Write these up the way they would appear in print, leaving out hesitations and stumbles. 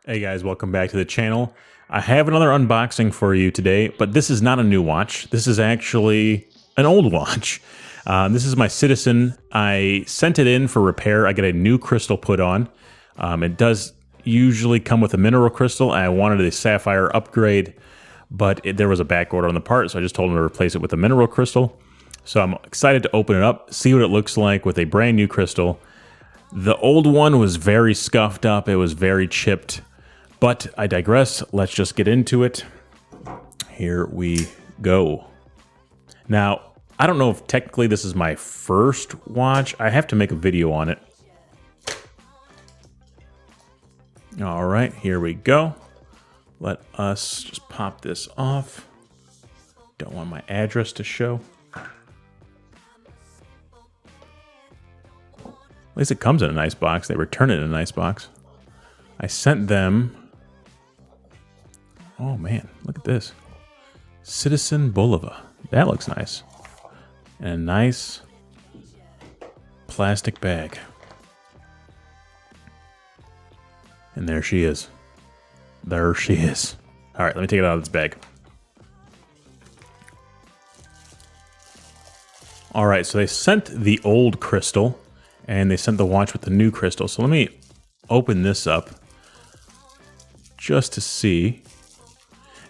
Hey guys, welcome back to the channel. I have another unboxing for you today, but this is not a new watch. This is actually an old watch. This is my Citizen. I sent it in for repair. I got a new crystal put on. It does usually come with a mineral crystal. I wanted a sapphire upgrade, but there was a back order on the part, so I just told them to replace it with a mineral crystal. So I'm excited to open it up, see what it looks like with a brand new crystal. The old one was very scuffed up. It was very chipped. But I digress. Let's just get into it. Here we go. Now, I don't know if technically this is my first watch. I have to make a video on it. All right, here we go. Let us just pop this off. Don't want my address to show. At least it comes in a nice box. They return it in a nice box. I sent them... Oh man, look at this. Citizen Bulova. That looks nice. And a nice plastic bag. And there she is. There she is. All right, let me take it out of this bag. All right, so they sent the old crystal and they sent the watch with the new crystal. So let me open this up just to see.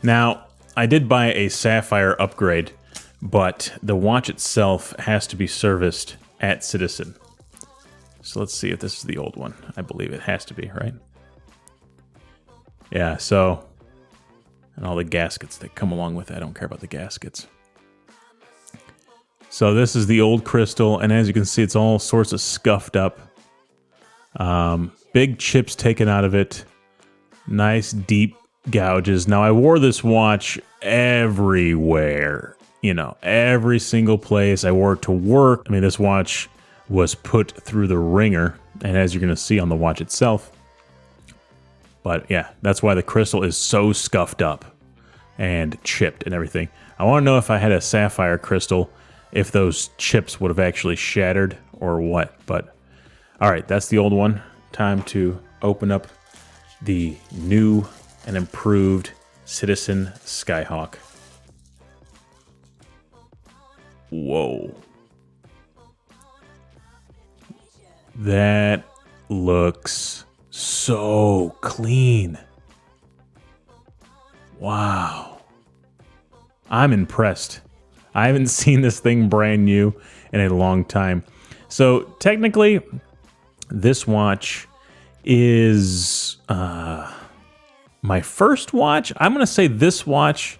Now, I did buy a sapphire upgrade, but the watch itself has to be serviced at Citizen. So let's see if this is the old one. I believe it has to be, right? Yeah, so... And all the gaskets that come along with it. I don't care about the gaskets. So this is the old crystal, and as you can see, it's all sorts of scuffed up. Big chips taken out of it. Nice, deep gouges. Now, I wore this watch everywhere. You know, every single place. I wore it to work. I mean, this watch was put through the ringer, and as you're going to see on the watch itself. But yeah, that's why the crystal is so scuffed up and chipped and everything. I want to know if I had a sapphire crystal, if those chips would have actually shattered or what. But all right, that's the old one. Time to open up the new and improved Citizen Skyhawk. Whoa. That looks so clean. Wow. I'm impressed. I haven't seen this thing brand new in a long time. So technically, this watch is my first watch. I'm going to say this watch,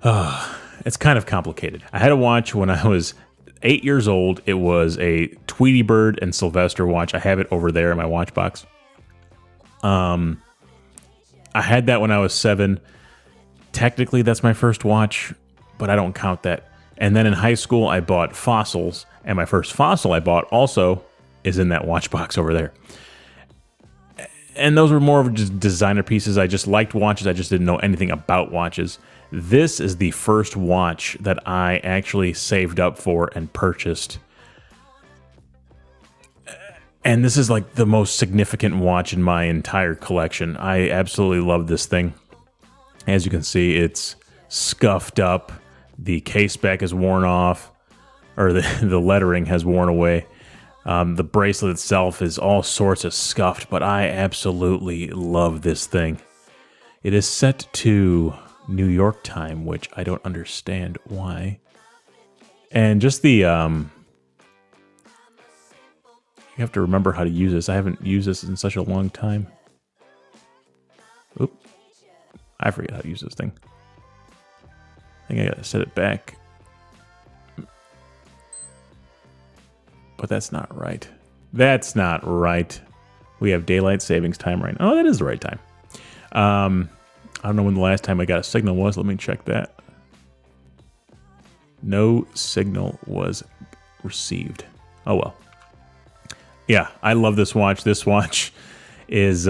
it's kind of complicated. I had a watch when I was 8 years old. It was a Tweety Bird and Sylvester watch. I have it over there in my watch box. I had that when I was 7. Technically, that's my first watch, but I don't count that. And then in high school, I bought Fossils, and my first Fossil I bought also is in that watch box over there. And those were more of just designer pieces. I just liked watches. I just didn't know anything about watches. This is the first watch that I actually saved up for and purchased. And this is like the most significant watch in my entire collection. I absolutely love this thing. As you can see, it's scuffed up. The case back is worn off, or the lettering has worn away. The bracelet itself is all sorts of scuffed, but I absolutely love this thing. It is set to New York time, which I don't understand why. And just the, you have to remember how to use this. I haven't used this in such a long time. Oop. I forget how to use this thing. I think I gotta set it back. But that's not right. That's not right. We have daylight savings time right now. Oh, that is the right time. I don't know when the last time I got a signal was. Let me check that. No signal was received. Oh, well. Yeah, I love this watch. This watch is...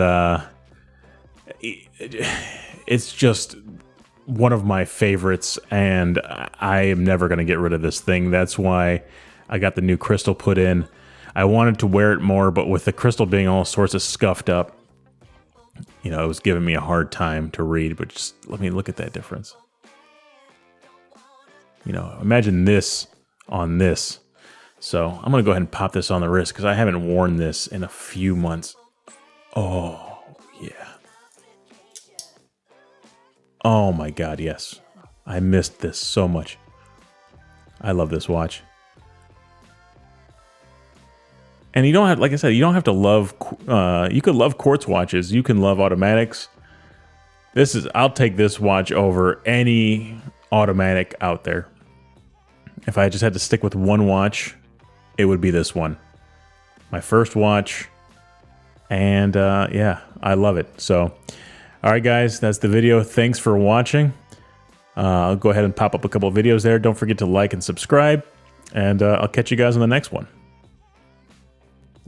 it's just one of my favorites, and I am never going to get rid of this thing. That's why I got the new crystal put in. I wanted to wear it more, but with the crystal being all sorts of scuffed up, you know, it was giving me a hard time to read, but just let me look at that difference. You know, imagine this on this. So I'm going to go ahead and pop this on the wrist because I haven't worn this in a few months. Oh, yeah. Oh my God, yes. I missed this so much. I love this watch. And you don't have, like I said, you don't have to love, you could love quartz watches. You can love automatics. I'll take this watch over any automatic out there. If I just had to stick with one watch, it would be this one. My first watch. And yeah, I love it. So, all right, guys, that's the video. Thanks for watching. I'll go ahead and pop up a couple of videos there. Don't forget to like and subscribe. And I'll catch you guys on the next one.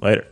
Later.